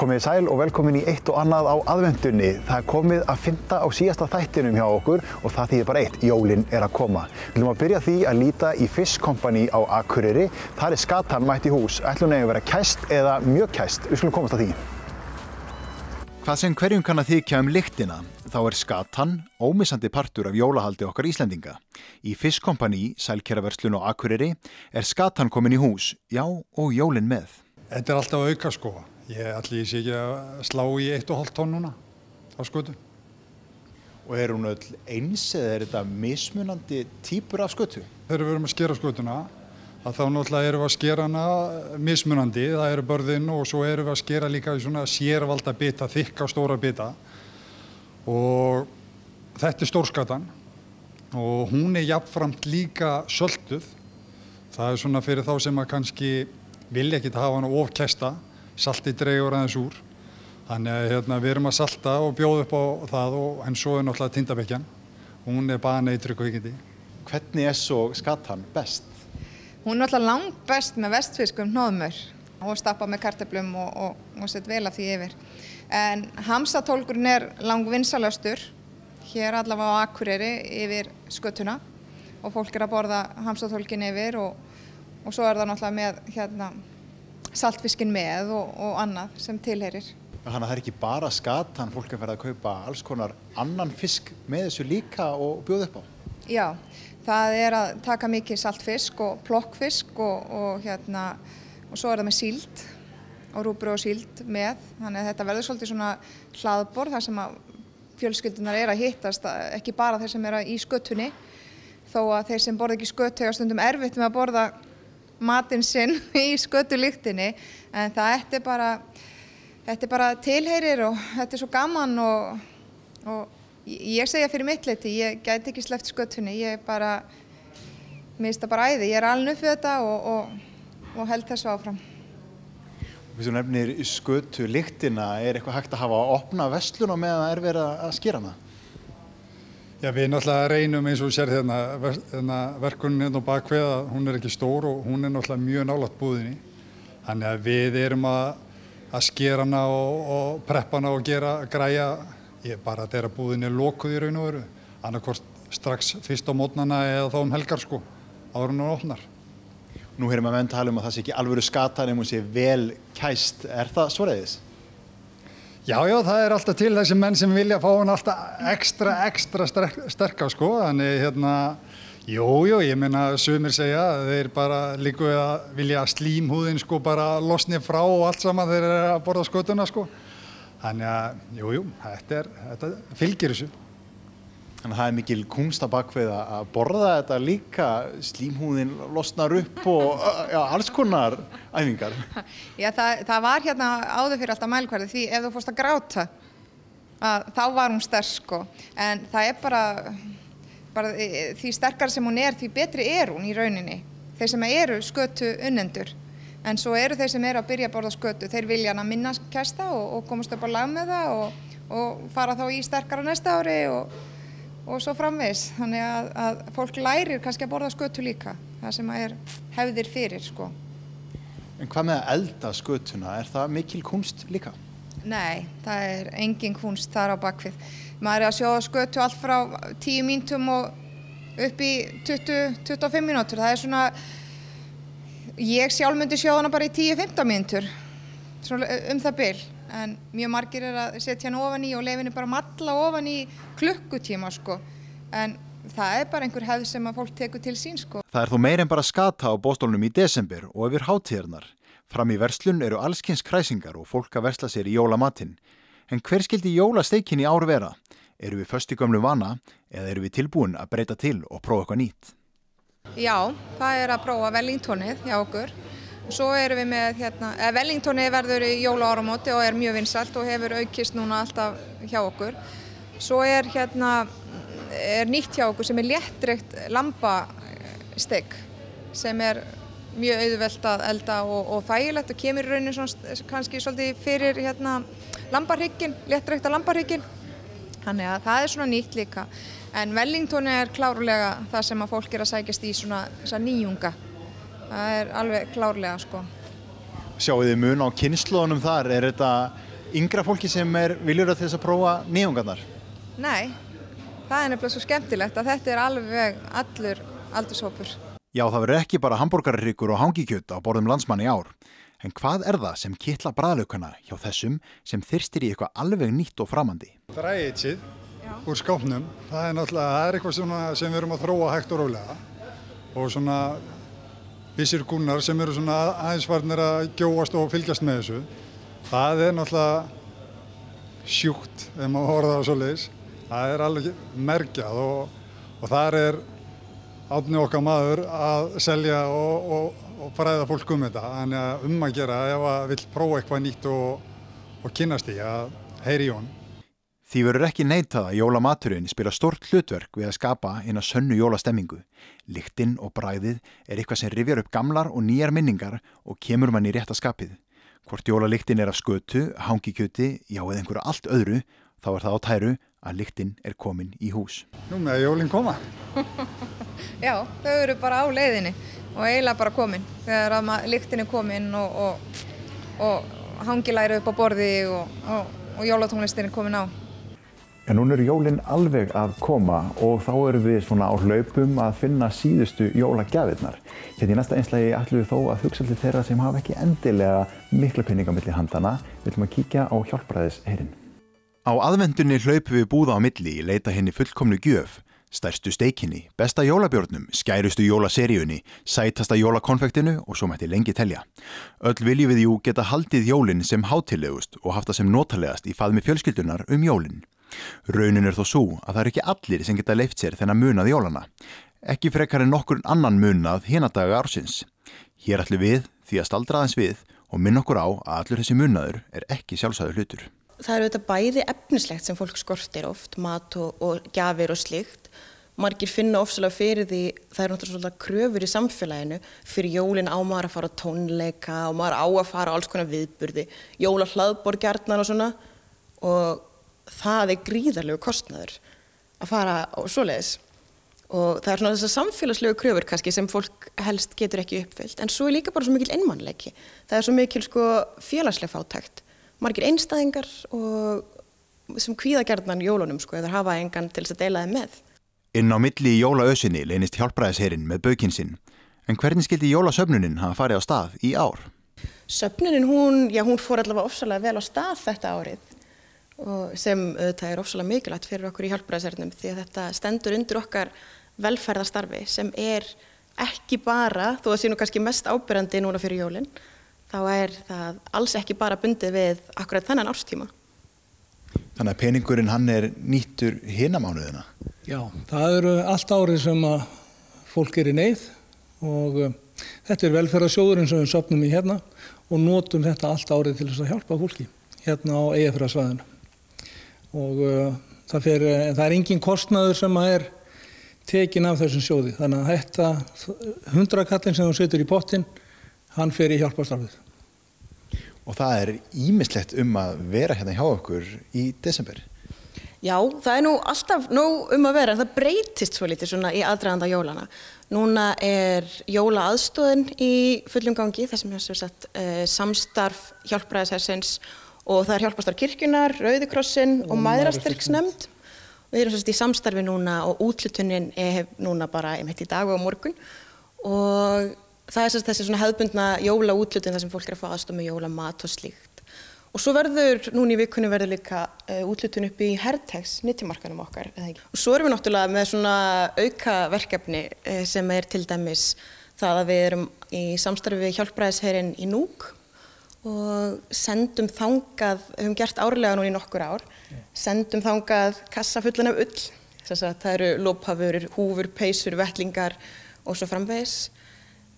Komið sæl og velkomin í eitt og annað á aðventunni. Það komið að 5. á síðasta þættinum hjá okkur og það þýðir bara eitt, jólin að koma. Við viljum að byrja því að líta í Fish Company á Akureyri. Þar skatan mætt í hús. Ætlum við að vera kæst eða mjög kæst. Við skulum komast að því. Hvað sem hverjum kann að þykja lyktina, þá skatan ómissandi partur af jólahaldi okkar Íslendinga. Í Fish Company, sælkeraverslun á Akureyri, skatan komin í hús, já og jólin með. Þetta alltaf auka sko. Ég sé ekki að slá í 1,5 tonn núna á skötu. Og hún öll eins eða þetta mismunandi típur af skötu? Þegar við erum að skera skötuna, þá náttúrulega erum við að skera hana mismunandi. Það eru börðin og svo erum við að skera líka í svona sérvalda bita, þykka stóra bita. Og þetta stórskatan og hún jafnframt líka söltuð. Það svona fyrir þá sem að kannski vilja ekki hafa hana of kæsta. Saltið dregur aðeins úr. Þannig að við erum að salta og bjóða upp á það en svo náttúrulega tindabekkjan. Hún baneitrygg og kvikindi. Hvernig svo skatan best? Hún náttúrulega langt best með vestfiskum hnoðmör og stappa með kartöflum og sett vel af því yfir. En hamsatólkurinn langvinsalastur hér allavega á Akureyri yfir skötuna og fólk að borða hamsatólkinn yfir og svo það náttúrulega með saltfiskinn með og annað sem tilheyrir. Þannig að það ekki bara skatan, fólk að kaupa alls konar annan fisk með þessu líka og bjóða upp á? Já, það að taka mikið saltfisk og plokkfisk og svo það með síld og rúbrauð og síld með. Þannig að þetta verður svolítið svona hlaðborð þar sem að fjölskyldunar að hittast, ekki bara þeir sem í skötunni, þó að þeir sem borða ekki skötu eiga stundum erfitt með að borða matinn sinn í skötulyktinni, en þetta bara tilheyrir og þetta svo gaman og ég segja fyrir mitt leyti, ég gæti ekki sleppt skötunni, mér finnst það bara æði, ég alin upp við þetta og held þessu áfram. Þú nefnir skötulyktina, eitthvað hægt að hafa að opna verslun á meðan það verið að skera hana? Já, við náttúrulega reynum eins og sér verkunin á bakvið að hún ekki stór og hún náttúrulega mjög nálægt búðinni. Þannig að við erum að skera hana og preppa hana og græja bara þegar búðin lokuð í raun og veru. Annarkvort strax fyrst á mótnana eða þá helgar sko, áður en hún opnar. Nú heyrum að menn tala að það sé ekki alvöru skatan ef hún sé vel kæst. Það svoleiðis? Já, það alltaf til þessi menn sem vilja fá hann alltaf ekstra sterka sko, þannig ég meina sumir segja þeir bara líka að vilja að slímhúðin sko bara losni frá og allt saman þeir að borða skötuna sko. Þannig að þetta fylgir þessu. Þannig að það mikil kunst á bakvið að borða þetta líka, slímhúðin losnar upp og alls konar æfingar. Já, það var áður fyrir alltaf mælikvarði því ef þú fórst að gráta, þá var hún sterk sko. En það bara því sterkar sem hún því betri hún í rauninni. Þeir sem eru skötu unnendur. En svo eru þeir sem að byrja að borða skötu, þeir vilja hana minna kæsta og komast upp á lag með það og fara þá í sterkara næsta ári og svo framvegis. Þannig að fólk lærir kannski að borða skötu líka, það sem hefðir fyrir sko. En hvað með að elda skötuna? Það mikil kunst líka? Nei, það engin kunst þar á bakvið. Maður að sjóða skötu allt frá 10 mínútum og upp í 20-25 mínútur. Það svona, ég sjálf myndi sjóða hana bara í 10-15 mínútur, það bil. En mjög margir að setja hann ofan í og leyfa henni bara malla ofan í klukkutíma sko. En það bara einhver hefð sem að fólk tekur til sín sko. Það þó meira en bara skata á Bóstólnum í desember og yfir hátíðarnar. Fram í verslun eru allskyns kræsingar og fólk að versla sér í jólamatinn. En hver skildi jólasteikin í ár vera? Erum við föst í gömlu vana eða erum við tilbúin að breyta til og prófa eitthvað nýtt? Já, það að prófa Wellingtonið hjá okkur. Svo erum við með Wellingtonið verður í jólaáramóti og mjög vinsælt og hefur aukist núna alltaf hjá okkur. Svo nýtt hjá okkur sem léttreykt lambasteik sem mjög auðvelt að elda og þægilegt og kemur í rauninni kannski svolítið fyrir lambahryggjinn, léttreykta lambahryggjinn. Þannig að það svona nýtt líka. En Wellingtonið klárlega það sem að fólk að sækjast í þessa nýjunga. Það alveg klárlega sko. Sjáu þið mun á kynslóðunum þar? Þetta yngra fólki sem viljur til þess að prófa nýjungarnar? Nei, það er nefnilega svo skemmtilegt að þetta er alveg allur aldurshópur. Já, það verður ekki bara hamborgarhryggur og hangikjöt á borðum landsmann í ár. En hvað er það sem kitla bragðlaukana hjá þessum sem þyrstir í eitthvað alveg nýtt og framandi? Dræitsið úr skápnum, það er náttúrulega eitthvað sem við erum að þróa hægt og rólega. Og svona vissir kúnnar sem eru svona aðeins farnir að gjóast og fylgjast með þessu. Það er náttúrulega sjúkt ef maður horfir það svoleiðis. Það er alveg mergjað og þar er Árni okkar maður að selja og fræða fólk þetta. Þannig að að gera ef að vill prófa eitthvað nýtt og kynnast því að heyri í honum. Því verður ekki neitað að jólamaturinn spila stórt hlutverk við að skapa eina sönnu jólastemmingu. Lyktin og bragðið er eitthvað sem rifjar upp gamlar og nýjar minningar og kemur mann í rétta skapið. Hvort jólalyktin er af skötu, hangikjöti, já eða einhverju allt öðru, þá er það á tæru að lyktin er komin í hús. Nú með jólin koma. Já, þau eru bara á leiðinni og eiginlega bara komin. Þegar lyktin er komin og hangilæri upp á borði og jólatónlistin er komin á. En núna jólin alveg að koma og þá erum við svona á hlaupum að finna síðustu jólagjafirnar. Hérna í næsta einslagi ætlum við þó að hugsa til þeirra sem hafa ekki endilega mikla peninga milli handana. Við ætlum að kíkja á hjálpræðisheyrinn. Á aðvendunni hlaupum við búða á milli í leita henni fullkomnu gjöf. Stærstu steikinni, besta jólabjórnum, skærustu jólaseríunni, sætasta jólakonfektinu og svo mætti lengi telja. Öll viljum við jú geta haldið jólin sem hátíðlegust og haft það sem notalegast í faðmi fjölskyldunar jólin. Raunin er þó svo að það eru ekki allir sem geta leyft sér þennan munað jólana. Ekki frekar en nokkur annan munað hina daga ársins. Hér ætlum við því að staldra aðeins við og minna okkur á að allur þessi munaður er ekki sjálfsagður hlutur. Það eru auðvitað bæði efnislegt sem fólk skortir oft, mat og gjafir og slíkt. Margir finna ofsalega fyrir því, það eru náttúrulega svolítið kröfur í samfélaginu. Fyrir jólin á maður að fara á tónleika og maður á að fara á alls konar viðburði, jólahlaðborð gjarnan og svona. Og það er gríðarlegu kostnaður að fara á svoleiðis. Og það er svona þessar samfélagslegu kröfur kannski sem fólk helst getur ekki uppfyllt. En svo er líka bara svo mikil einmannleiki. Það er svo mikil félagsleg fátækt. Margir einstæðingar og sem kvíða gjarnan jólunum eða hafa engan til þess að deila þeim með. Inn á milli í jólaösinni leynist hjálpræðisheyrinn með baukinn sinn. En hvernig skildi jólasöfnunin hafa farið á stað í ár? Söfnunin hún fór allavega ofsalega vel á stað þetta árið. Og sem auðvitað er ofsalega mikilvægt fyrir okkur í hjálpræðishernum því að þetta stendur undir okkar velferðarstarfi sem er ekki bara, þó það sé nú kannski mest áberandi núna fyrir jólin, þá er það alls ekki bara bundið við akkurat þennan árstíma. Þannig að peningurinn hann er nýttur hina mánuðina? Já, það eru allt árið sem að fólk er í neyð og þetta er velferðarsjóðurinn sem við söfnum í hérna og notum þetta allt árið til þess að hjálpa fólki hérna á Eyjafjarðarsvæðinu. Og það er engin kostnaður sem er tekin af þessum sjóði. Þannig að þetta 100 kallinn sem þú setur í pottinn, hann fer í hjálparstarfið. Og það er ýmislegt að vera hérna hjá okkur í desember. Já, það er nú alltaf nóg að vera, en það breytist svo lítið svona í aðdraganda jólana. Núna er jólaaðstoðin í fullum gangi, þar sem hefur sett samstarf hjálpræðishersins og það er hjálparstarf kirkjunar, Rauði krossinn og Mæðrastyrksnefnd. Við erum í samstarfi núna og úthlutunin er núna bara í dag og á morgun. Og það er þessi svona hefðbundna jólaúthlutun þar sem fólk er að fá aðstoð með jólamat og slíkt. Og svo núna í vikunni verður líka úthlutun upp í Hertex, nytjamarkaðnum okkar. Og svo erum við náttúrulega með svona auka verkefni sem er til dæmis það að við erum í samstarfi við hjálpræðisheyrinn í Núk og sendum þangað, höfum gert árlega núna í nokkur ár, sendum þangað kassa fullan af ull. Það eru lóphafur, húfur, peysur, vettlingar og svo framvegis.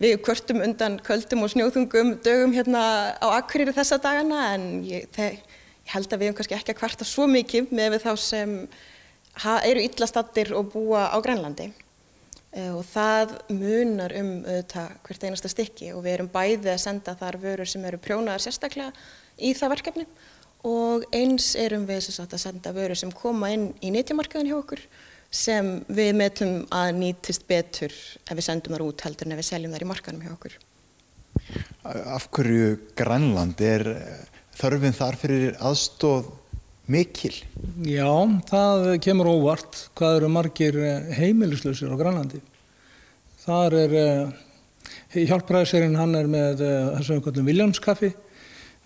Við kvörtum undan köldum og snjóþungum dögum hérna á Akureyri þessa dagana en ég held að við kannski ekki að kvarta svo mikið með við þá sem eru illa staddir og búa á Grænlandi. Og það munar hvert einasta stykki og við erum bæði að senda þar vörur sem eru prjónaðar sérstaklega í það verkefni og eins erum við að senda vörur sem koma inn í nytjamarkaðinn hjá okkur sem við metum að nýtist betur ef við sendum þar út heldur en ef við seljum þar í markaðnum hjá okkur. Af hverju Grænland þörfin þar fyrir aðstoð mikil? Já, það kemur óvart hvað eru margir heimilislausir á Grænlandi. Þar hjálpræðisherinn, hann með þessum kallum Williamskaffi.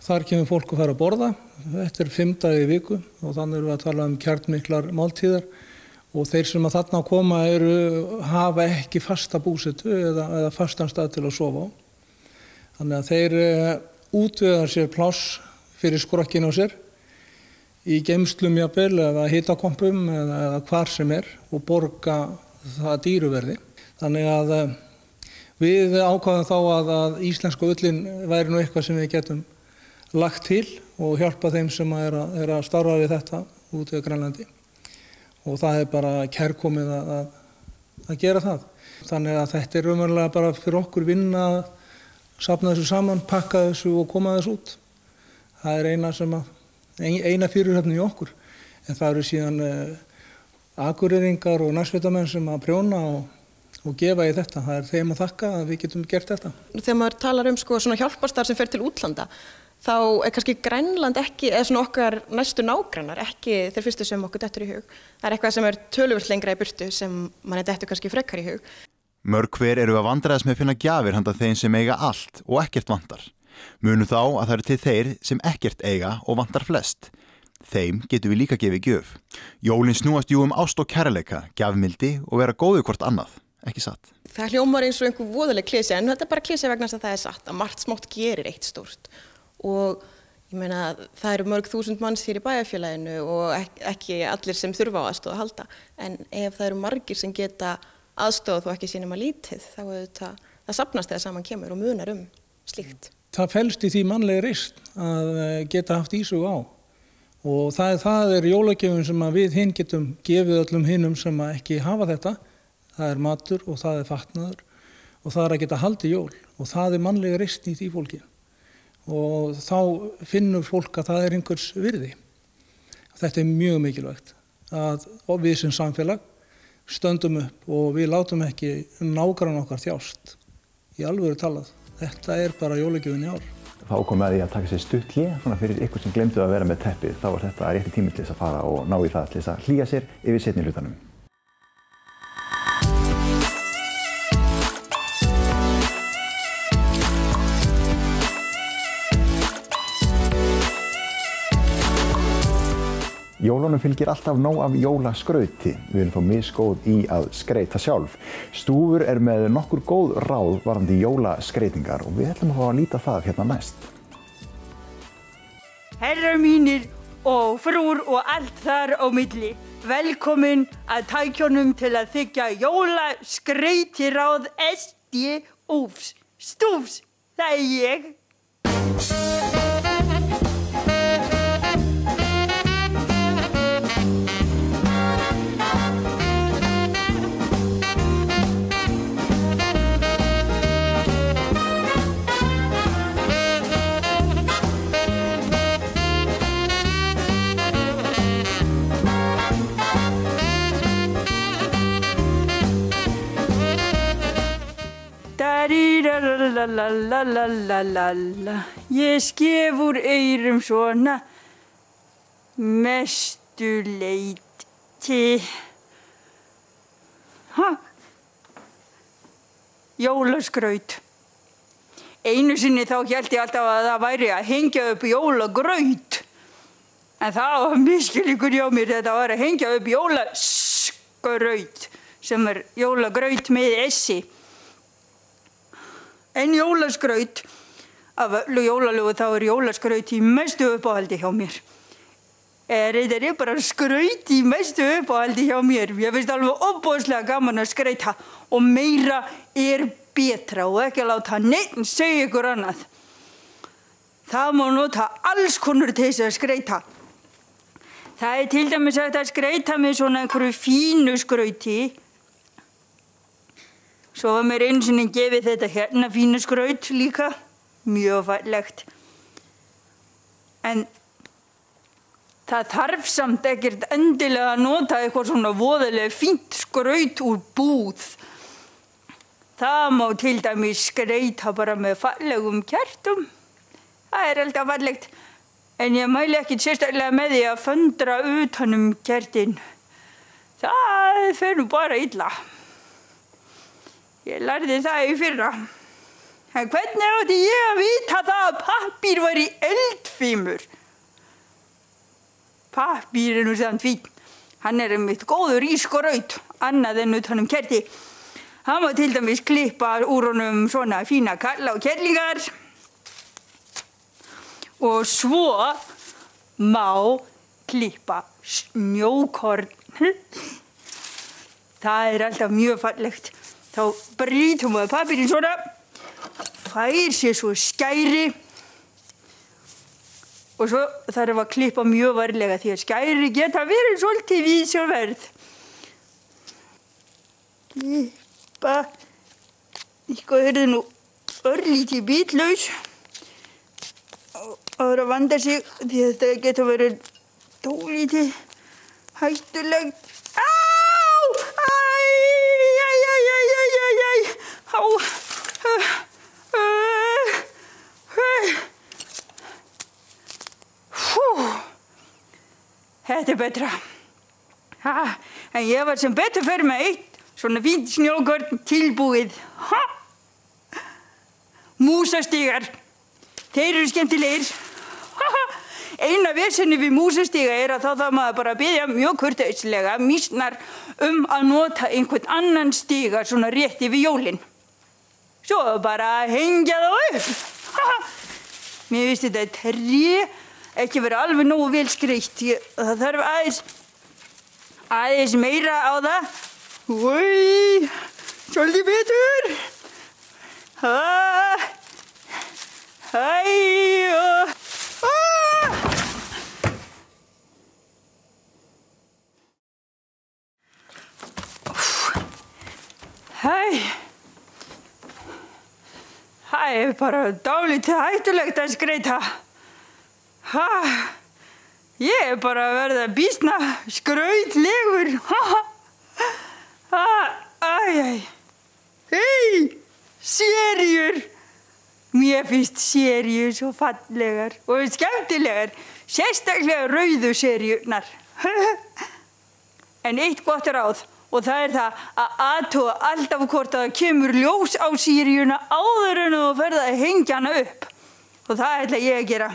Þar kemur fólk að fara að borða. Þetta 5 daga í viku og þannig erum við að tala kjarnmiklar máltíðar. Og þeir sem að þarna koma hafa ekki fasta búsetu eða fastan stað til að sofa á. Þannig að þeir útvega sér pláss fyrir skrokkinn á sér í geymslum jafnvel eða hitakompum eða hvar sem og borga það dýruverði. Þannig að við ákváðum þá að íslenska ullin væri nú eitthvað sem við getum lagt til og hjálpa þeim sem að starfa við þetta út í Grænlandi. Og það bara kærkomið að gera það. Þannig að þetta raunverulega bara fyrir okkur vinna að safna þessu saman, pakka þessu og koma þessu út. Það eina fyrirhöfnin í okkur. En það eru síðan akureyringar og nærsveitamenn sem að prjóna og gefa í þetta. Það þeim að þakka að við getum gert þetta. Þegar maður talar svona hjálparstarf sem fer til útlanda, þá kannski Grænland ekki, eða svona okkar næstu nágrannar, ekki þeir fyrstu sem okkur dettur í hug. Það eitthvað sem töluvert lengra í burtu sem manni dettur kannski frekar í hug. Mörg hver eru að vandræðast með að finna gjafir handa þeim sem eiga allt og ekkert vantar. Munum þá að það eru til þeir sem ekkert eiga og vantar flest. Þeim getum við líka gefið gjöf. Jólin snúast jú ást og kærleika, gjafmildi og vera góðu hvort annað, ekki satt? Það hljómar eins og einhver voðaleg klisja, en þetta bara klisja vegna þess að það satt, að margt smátt gerir eitt stórt. Og ég meina, það eru mörg þúsund manns hér í bæjarfélaginu og ekki allir sem þurfa á aðstoð að halda. En ef það eru margir sem geta aðstoð þó ekki sínum að lítið, þá það safnast þegar saman kemur og munar slíkt. Það felst í því mannlega reisn að geta haft ísug á. Og það jólagjöfin sem við hinn getum gefið öllum hinnum sem ekki hafa þetta. Það matur og það fatnaður og það að geta haldið jól og það mannlega reisn í því fólki. Og þá finnur fólk að það einhvers virði. Þetta mjög mikilvægt að við sem samfélag stöndum upp og við látum ekki nágranna okkar þjást. Í alvöru talað. Þetta bara jólagjöfin í ár. Þá kom að því að taka sér stutt hlé svona fyrir ykkur sem glemdu að vera með teppið. Þá var þetta rétti tími til þess að fara og ná í það til þess að hlýja sér yfir seinni hlutanum. Jólunum fylgir alltaf nóg af jólaskrauti. Við erum þó misgóð í að skreyta sjálf. Stúfur með nokkur góð ráð varðandi jólaskreytingar og við ætlum að fá að líta það hérna næst. Herrar mínir og frúr og allt þar á milli. Velkomin að tækjunum til að þykja jólaskreytiráð SDÚFs. Stúfs, það ég. Lalalalalalala. Ég skef úr eyrum svona mestu leyti. Jólaskraut. Einu sinni þá hélt ég alltaf að það væri að hengja upp jólagraut. En það var misskilningur hjá mér, þetta var að hengja upp jólaskraut sem jólagraut með essi. En jólaskraut, af öllu jólalögu þá jólaskraut í mestu uppáhaldi hjá mér. Reyndar bara skraut í mestu uppáhaldi hjá mér. Ég finnst alveg ofboðslega gaman að skreyta og meira betra og ekki að láta neinn segja ykkur annað. Það má nota alls konar til þess að skreyta. Það til dæmis hægt að skreyta með svona einhverju fínu skrauti. Svo var mér einu sinni gefið þetta hérna fínu skraut líka, mjög fallegt. En það þarf samt ekkert endilega að nota eitthvað svona voðalega fínt skraut úr búð. Það má til dæmis skreyta bara með fallegum kertum. Það alltaf fallegt. En ég mæli ekki sérstaklega með því að föndra utan kertin. Það fer nú bara illa. Ég lærði það í fyrra. En hvernig átti ég að vita það að pappír var í eldfimur? Pappír nú samt fínn. Hann einmitt góður í skraut, annað en utan kerti. Hann má til dæmis klippa úr honum svona fína kalla og kerlingar. Og svo má klippa snjókorn. Það alltaf mjög fallegt. Þá brýtum við pappírinn svona, fær sér svo skæri og svo þarf að klippa mjög varlega því að skæri geta verið svolítið viðsjárverð. Klippa, eitthvað er nú örlítið bitlaus og það er að vanda sig því að þetta geta verið dálítið hættulegt. Þetta betra. En ég var sem betur fyrir með eitt svona fínt snjókorn tilbúið. Músastígar. Þeir eru skemmtilegir. Eina vesenið við músastíga er að þá þarf maður bara að biðja mjög kurteislega mýsnar að nota einhvern annan stíga svona rétt yfir jólin. Svo bara að hengja þá upp. Mér finnst þetta tré ekki vera alveg nógu vel skreytt. Það þarf aðeins meira á það. Új, svolítið betur. Það er bara dálítið hættulegt að skreyta. Ég er bara að verða býsna skrautlegur. Hei, seríur. Mér finnst seríur svo fallegar og skemmtilegar, sérstaklega rauðu seríurnar. En eitt gott ráð. Og það er það að athuga alltaf hvort að það kemur ljós á seríuna áður en þú ferð að hengja hana upp. Og það ætla ég að gera.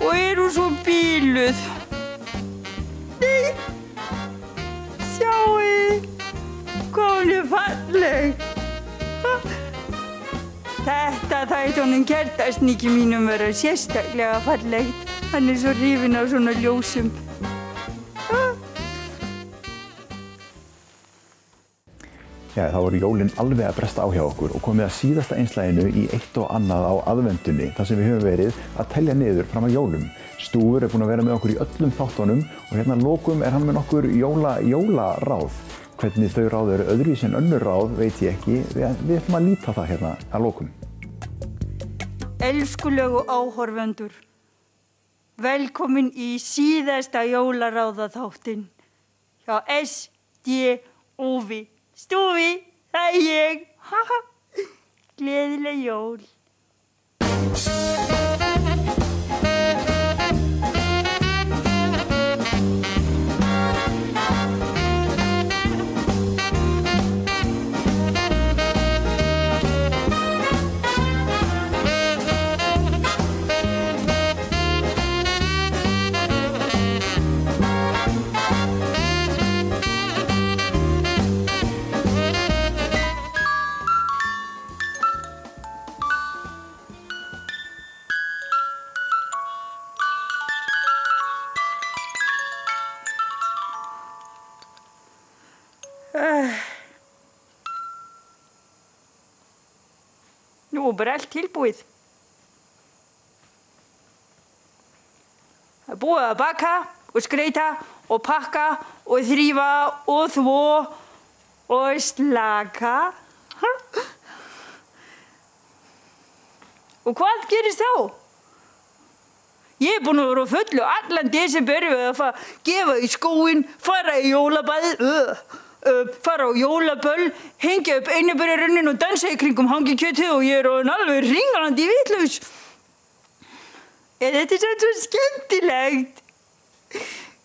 Og eru svo bíluð. Nei. Sjáu, hvað hún er falleg. Þetta þætti honum kertasníki mínum vera sérstaklega fallegt. Hann er svo hrifinn af svona ljósum. Já, þá voru jólin alveg að bresta á hjá okkur og komið að síðasta einslaginu í eitt og annað á aðvendunni þar sem við höfum verið að telja niður fram að jólum. Stúfur er búinn að vera með okkur í öllum þáttunum og hérna að lokum er hann með nokkur jólaráð. Hvernig þau ráð eru öðruvísi en önnur ráð veit ég ekki. Við ætlum að líta það hérna að lokum. Elskulegu áhorfendur, velkomin í síðasta jólaráðaþáttinn hjá SDOV. Stúfi, það er ég. Gleðileg jól. Nú er bara allt tilbúið. Það er búið að baka og skreyta og pakka og þrífa og þvo og slaka. Og hvað gerist þá? Ég búin að vera á fullu allan desember við að gefa í skóinn, fara í jólabæð, fara á jólaböll, hengja upp einibærarunnin og dansa í kringum hangikjötið og ég orðin alveg ringlandi vitlaus. Þetta svo skemmtilegt.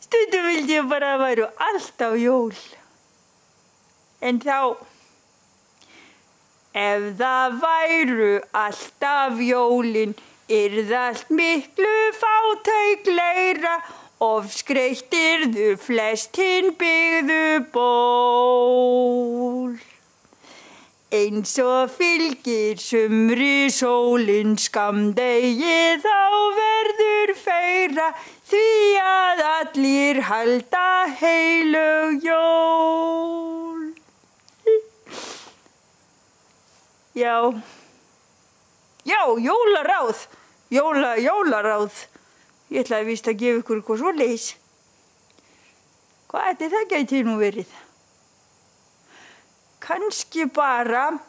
Stundum vildi ég bara að væru alltaf jól. En þá, ef það væru alltaf jólin, yrði allt miklu fátæklegra, ofskreytt yrðu flest hinn byggðu ból. Eins og fylgir sumri sólin skammdegi þá verður feira, því að allir halda heilög jól. Já, jólaráð. Jólaráð. Ég ætlaði víst að gefa ykkur eitthvað svoleiðis. Hvað ætli það gæti nú verið? Kannski bara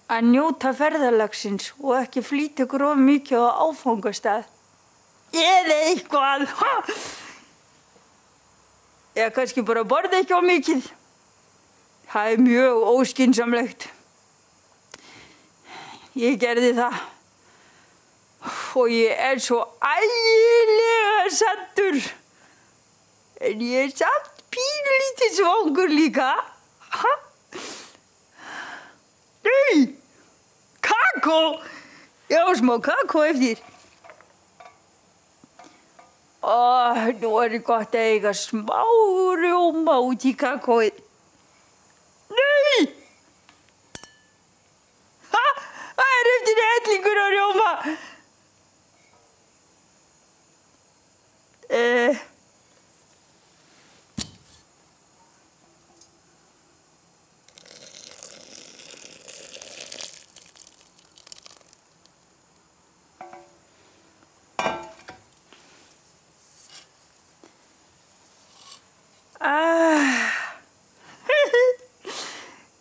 að njóta ferðalagsins og ekki flýta ykkur of mikið á áfangastað. Eða eitthvað. Eða kannski bara borða ekki of mikið. Það mjög óskynsamlegt. Ég gerði það. Og ég svo ægilega saddur. En ég samt pínulítið svangur líka. Nei, kakó. Já, smá kakó eftir. Nú gott að eiga smá rjóma út í kakóið. Nei! Það eftir hellingur á rjóma.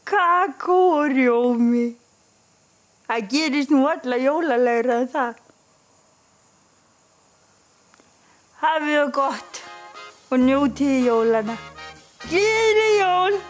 Kakó og rjómi. Það gerist nú alla jólalegra en það. Hafið það gott og njótið jólana. Gleðileg jól!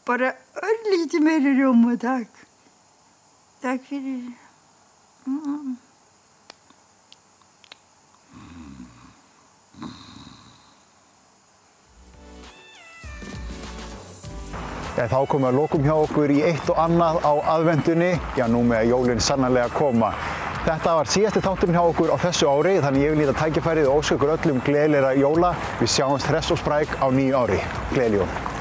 Bara örlítið meiri rjóma, takk. Takk fyrir. Já, þá komum við að lokum hjá okkur í eitt og annað á aðvendunni. Já, nú með jólin sannarlega koma. Þetta var síðasti þátturinn hjá okkur á þessu ári, þannig ég vil nýta tækifærið og óska ykkur öllum gleðilegra jóla. Við sjáumst hress og spræk á nýju ári. Gleðileg jól.